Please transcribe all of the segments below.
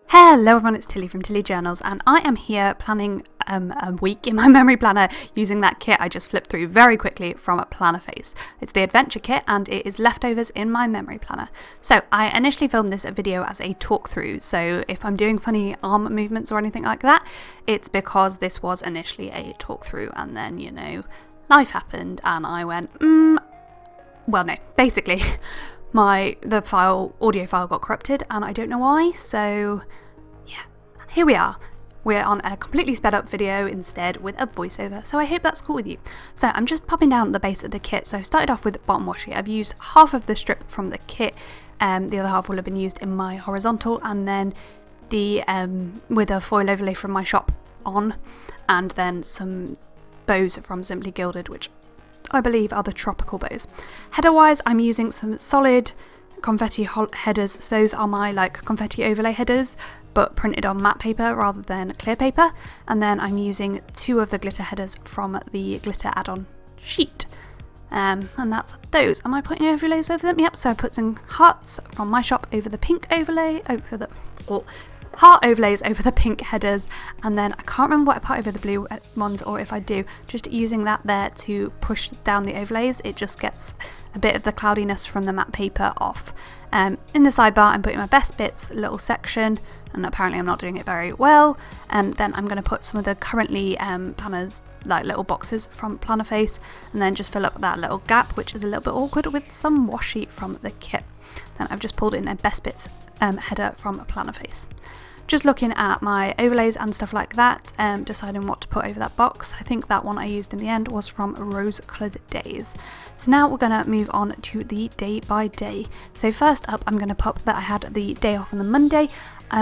Hello everyone, it's Tilly from Tilly Journals, and I am here planning a week in my memory planner using that kit I just flipped through very quickly from Plannerface. It's the adventure kit and it is leftovers in my memory planner. So I initially filmed this video as a talk through, so if I'm doing funny arm movements or anything like that, it's because this was initially a talk through and then, you know, life happened and I went, well no, basically the audio file got corrupted and I don't know why, so yeah, here we are. We're on a completely sped up video instead with a voiceover, so I hope that's cool with you. So I'm just popping down the base of the kit. So I've started off with bottom washi. I've used half of the strip from the kit, the other half will have been used in my horizontal, and then the with a foil overlay from my shop on, and then some bows from Simply Gilded, which I believe are the tropical bows. Header wise, I'm using some solid confetti headers. So those are my confetti overlay headers, but printed on matte paper rather than clear paper. And then I'm using 2 of the glitter headers from the glitter add-on sheet. And that's those. Am I putting overlays over them? Yep, so I put some hearts from my shop over the pink overlay, heart overlays over the pink headers, and then I can't remember what I put over the blue ones, or if I do, just using that there to push down the overlays. It just gets a bit of the cloudiness from the matte paper off. In the sidebar I'm putting my best bits little section, and apparently I'm not doing it very well, and then I'm going to put some of the currently planners, like little boxes from Plannerface, and then just fill up that little gap, which is a little bit awkward, with some washi from the kit. Then I've just pulled in a best bits header from Plannerface. Just looking at my overlays and stuff like that, deciding what to put over that box. I think that one I used in the end was from Rose Coloured Days. So now we're going to move on to the day by day. So first up, I'm going to pop that I had the day off on the Monday.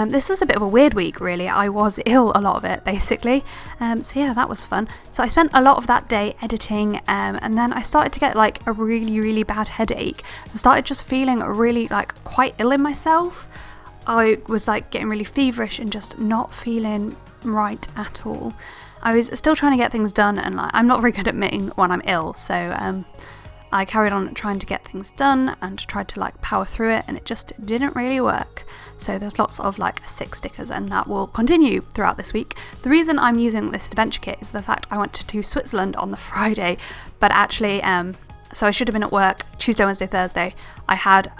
This was a bit of a weird week really. I was ill a lot of it basically, so yeah, that was fun. So I spent a lot of that day editing, and then I started to get a really bad headache. I started just feeling really quite ill in myself. I was getting really feverish and just not feeling right at all. I was still trying to get things done, and I'm not very good at admitting when I'm ill, so I carried on trying to get things done and tried to power through it, and it just didn't really work. So there's lots of sick stickers, and that will continue throughout this week. The reason I'm using this adventure kit is the fact I went to Switzerland on the Friday, but actually so I should have been at work Tuesday, Wednesday, Thursday. I had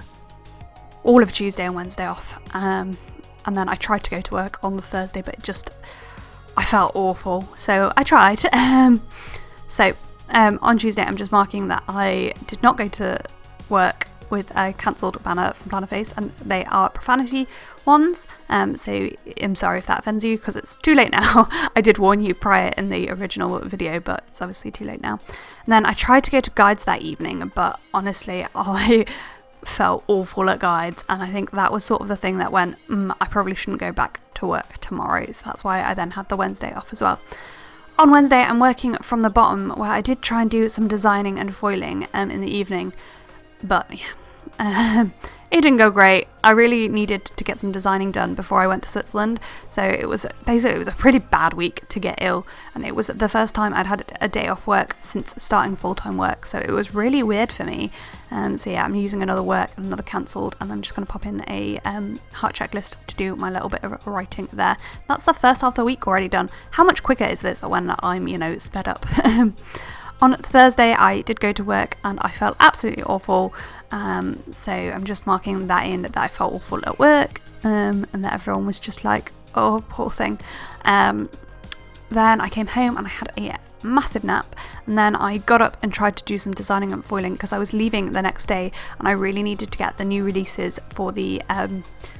all of Tuesday and Wednesday off, and then I tried to go to work on the Thursday, but I felt awful, so I tried. On Tuesday I'm just marking that I did not go to work with a cancelled banner from Plannerface, and they are profanity ones, so I'm sorry if that offends you, because it's too late now. I did warn you prior in the original video, but it's obviously too late now. And then I tried to go to guides that evening, but honestly I felt awful at guides, and I think that was sort of the thing that went, I probably shouldn't go back to work tomorrow, so that's why I then had the Wednesday off as well. On Wednesday I'm working from the bottom, where I did try and do some designing and foiling in the evening, but yeah, it didn't go great. I really needed to get some designing done before I went to Switzerland, so it was a pretty bad week to get ill, and it was the first time I'd had a day off work since starting full-time work, so it was really weird for me. So yeah, I'm using another cancelled, and I'm just going to pop in a heart checklist to do my little bit of writing there. That's the first half of the week already done. How much quicker is this when I'm, sped up? On Thursday I did go to work and I felt absolutely awful, so I'm just marking that in, that I felt awful at work, and that everyone was just oh, poor thing. Then I came home and I had a massive nap, and then I got up and tried to do some designing and foiling because I was leaving the next day and I really needed to get the new releases for the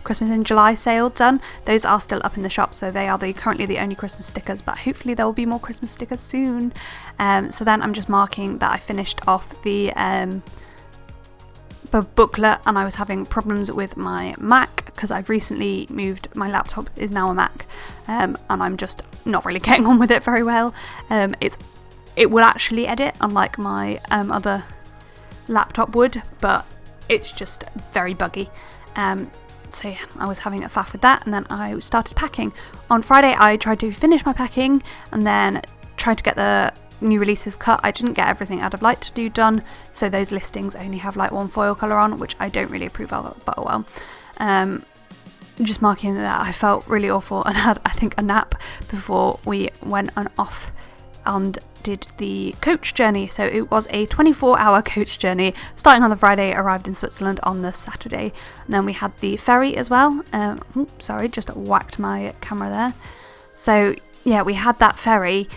Christmas in July sale done. Those are still up in the shop, so they are currently the only Christmas stickers, but hopefully there will be more Christmas stickers soon. So then I'm just marking that I finished off the booklet, and I was having problems with my Mac because I've recently moved. My laptop is now a Mac, and I'm just not really getting on with it very well. It will actually edit, unlike my other laptop would, but it's just very buggy. So yeah, I was having a faff with that, and then I started packing. On Friday I tried to finish my packing and then tried to get the new releases cut. I didn't get everything I'd have liked to do done, so those listings only have one foil colour on, which I don't really approve of, but oh well. just marking that I felt really awful and had, I think, a nap before we went off and did the coach journey. So it was a 24-hour coach journey, starting on the Friday, arrived in Switzerland on the Saturday, and then we had the ferry as well. Sorry, just whacked my camera there. So yeah, we had that ferry,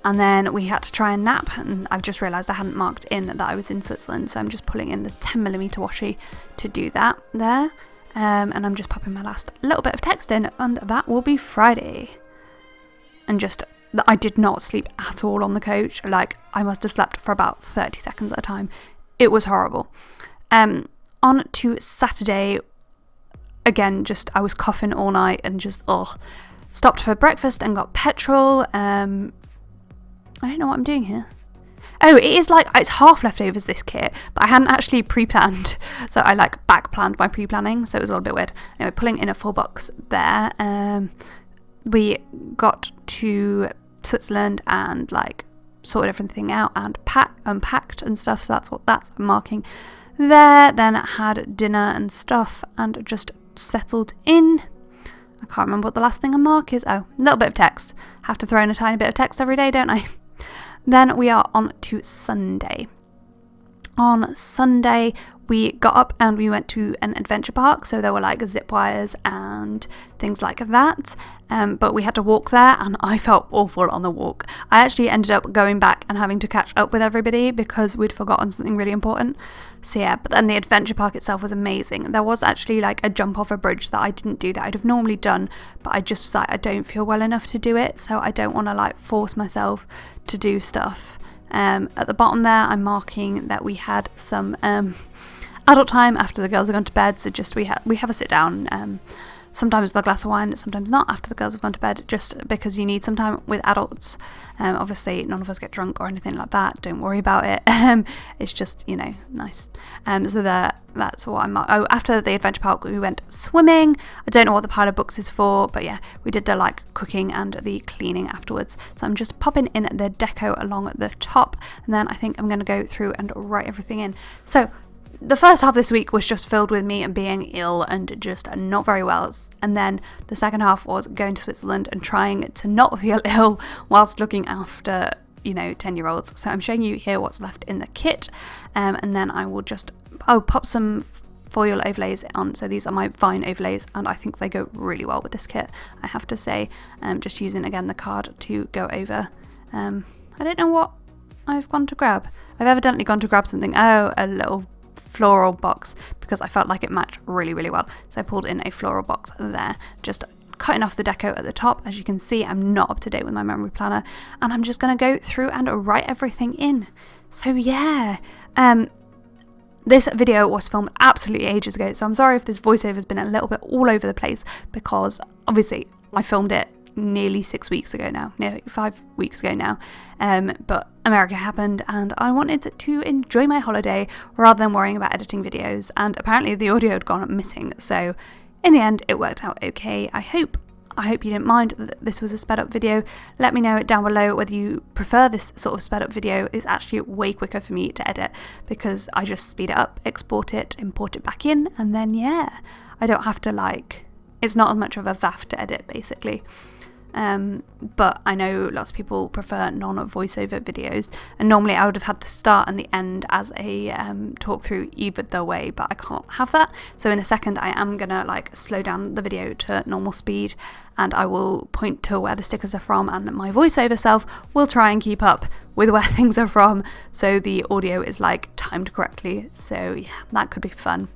and then we had to try and nap, and I've just realised I hadn't marked in that I was in Switzerland, so I'm just pulling in the 10mm washi to do that there. And I'm just popping my last little bit of text in, and that will be Friday. And just, I did not sleep at all on the coach. Like, I must have slept for about 30 seconds at a time. It was horrible. On to Saturday, again, just, I was coughing all night and just, stopped for breakfast and got petrol. I don't know what I'm doing here. Oh, it is like, it's half leftovers, this kit, but I hadn't actually pre-planned, so I like back-planned my pre-planning, so it was all a bit weird. Anyway, pulling in a full box there. We got to Switzerland and like sorted everything out and unpacked and stuff, so that's marking there. Then had dinner and stuff and just settled in. I can't remember what the last thing I mark is. Oh, a little bit of text. Have to throw in a tiny bit of text every day, don't I? Then we are on to Sunday. On Sunday, we got up and we went to an adventure park. So there were like zip wires and things like that. But we had to walk there, and I felt awful on the walk. I actually ended up going back and having to catch up with everybody because we'd forgotten something really important. So yeah, but then the adventure park itself was amazing. There was actually like a jump off a bridge that I didn't do that I'd have normally done, but I just was like, I don't feel well enough to do it, so I don't want to like force myself to do stuff. At the bottom there, I'm marking that we had some adult time after the girls have gone to bed. So just we have a sit down, sometimes with a glass of wine, sometimes not, after the girls have gone to bed, just because you need some time with adults. Obviously none of us get drunk or anything like that, don't worry about it. It's just, you know, nice. So that's what I'm. Oh, after the adventure park we went swimming. I don't know what the pile of books is for, but yeah, we did the like cooking and the cleaning afterwards. So I'm just popping in the deco along at the top, and then I think I'm going to go through and write everything in. So the first half of this week was just filled with me being ill and just not very well, and then the second half was going to Switzerland and trying to not feel ill whilst looking after, you know, 10-year-olds. So I'm showing you here what's left in the kit, and then I will just pop some foil overlays on. So these are my Vine overlays, and I think they go really well with this kit, I have to say. Just using again the card to go over. I don't know what I've gone to grab. I've evidently gone to grab something. Oh, a little floral box, because I felt like it matched really, really well. So I pulled in a floral box there, just cutting off the deco at the top. As you can see, I'm not up to date with my memory planner, and I'm just going to go through and write everything in. So yeah, this video was filmed absolutely ages ago, so I'm sorry if this voiceover has been a little bit all over the place, because obviously I filmed it nearly 6 weeks ago now, nearly 5 weeks ago now, but America happened and I wanted to enjoy my holiday rather than worrying about editing videos, and apparently the audio had gone missing, so in the end it worked out okay. I hope you didn't mind that this was a sped up video. Let me know down below whether you prefer this sort of sped up video. It's actually way quicker for me to edit because I just speed it up, export it, import it back in, and then yeah, I don't have to like, it's not as much of a faff to edit basically. But I know lots of people prefer non-voiceover videos, and normally I would have had the start and the end as a talk through either way, but I can't have that. So in a second I am gonna like slow down the video to normal speed, and I will point to where the stickers are from, and my voiceover self will try and keep up with where things are from, so the audio is like timed correctly. So yeah, that could be fun.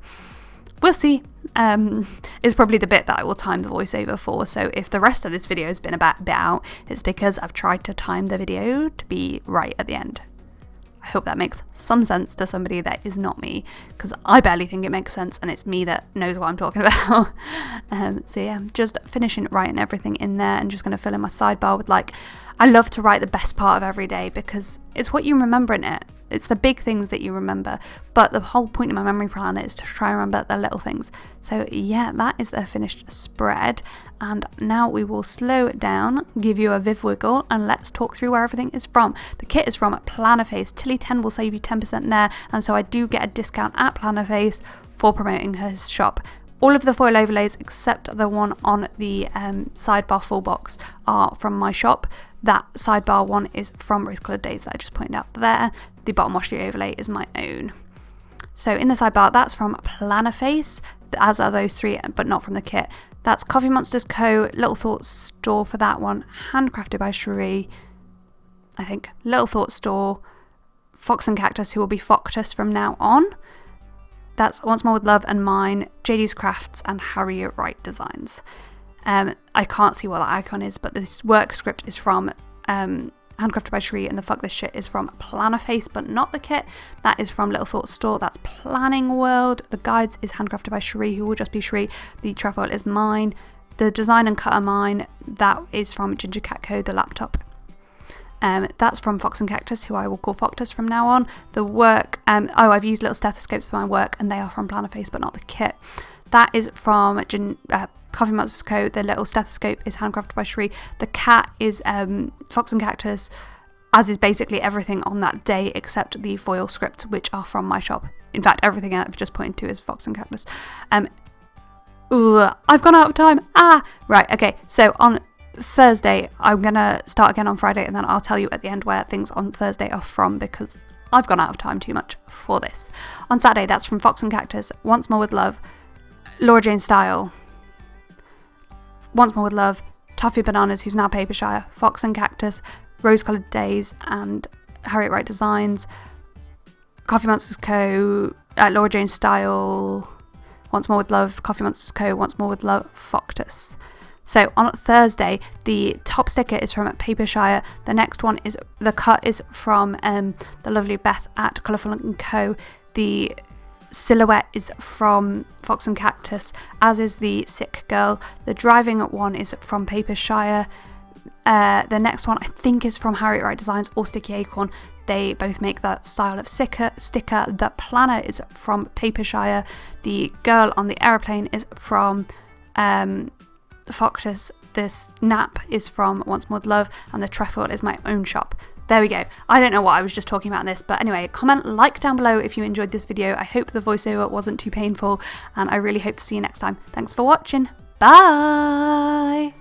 We'll see. It's probably the bit that I will time the voiceover for, so if the rest of this video has been a bit out, it's because I've tried to time the video to be right at the end. I hope that makes some sense to somebody that is not me, because I barely think it makes sense, and it's me that knows what I'm talking about. So yeah, just finishing writing everything in there, and just going to fill in my sidebar with like, I love to write the best part of every day because it's what you remember in it. It's the big things that you remember, but the whole point of my memory planner is to try and remember the little things. So yeah, that is the finished spread, and now we will slow it down, give you a viv wiggle, and let's talk through where everything is from. The kit is from Plannerface. Tilly10 will save you 10% there, and so I do get a discount at Plannerface for promoting her shop. All of the foil overlays except the one on the sidebar full box are from my shop. That sidebar one is from Rose Coloured Days that I just pointed out there. The bottom washi overlay is my own. So in the sidebar, that's from Plannerface, as are those three, but not from the kit. That's Coffee Monsters Co., Little Thoughts Store for that one, Handcrafted by Cherie, I think, Little Thoughts Store, Fox and Cactus, who will be Foctus from now on. That's Once More With Love and mine, JD's Crafts and Harriet Wright Designs. I can't see what that icon is, but this work script is from Handcrafted by Cherie, and the Fuck This Shit is from Plannerface, but not the kit. That is from Little Thoughts Store. That's Planning World. The guides is Handcrafted by Cherie, who will just be Cherie. The trefoil is mine. The design and cut are mine. That is from Ginger Cat Co., the laptop. That's from Fox and Cactus, who I will call Foctus from now on. The work, I've used little stethoscopes for my work, and they are from Plannerface, but not the kit. That is from Coffee Monsters Co. The little stethoscope is Handcrafted by Cherie. The cat is Fox and Cactus, as is basically everything on that day except the foil script, which are from my shop. In fact, everything I've just pointed to is Fox and Cactus. I've gone out of time. Right, okay, so on Thursday, I'm going to start again on Friday, and then I'll tell you at the end where things on Thursday are from, because I've gone out of time too much for this. On Saturday, that's from Fox and Cactus, Once More With Love, Laura Jane Style, Once More With Love, Toffee Bananas, who's now Papershire, Fox and Cactus, Rose Coloured Days and Harriet Wright Designs, Coffee Monsters Co., Laura Jane Style, Once More With Love, Coffee Monsters Co., Once More With Love, Foctus. So on Thursday, the top sticker is from Papershire. The next one is, the cut is from the lovely Beth at Colourful & Co. The silhouette is from Fox and Cactus, as is the Sick Girl. The driving one is from Papershire. The next one I think is from Harriet Wright Designs or Sticky Acorn. They both make that style of sticker. The planner is from Papershire. The girl on the aeroplane is from Foctus. The snap is from Once More With Love, and the trefoil is my own shop. There we go. I don't know what I was just talking about in this, but anyway, comment, like down below if you enjoyed this video. I hope the voiceover wasn't too painful, and I really hope to see you next time. Thanks for watching. Bye!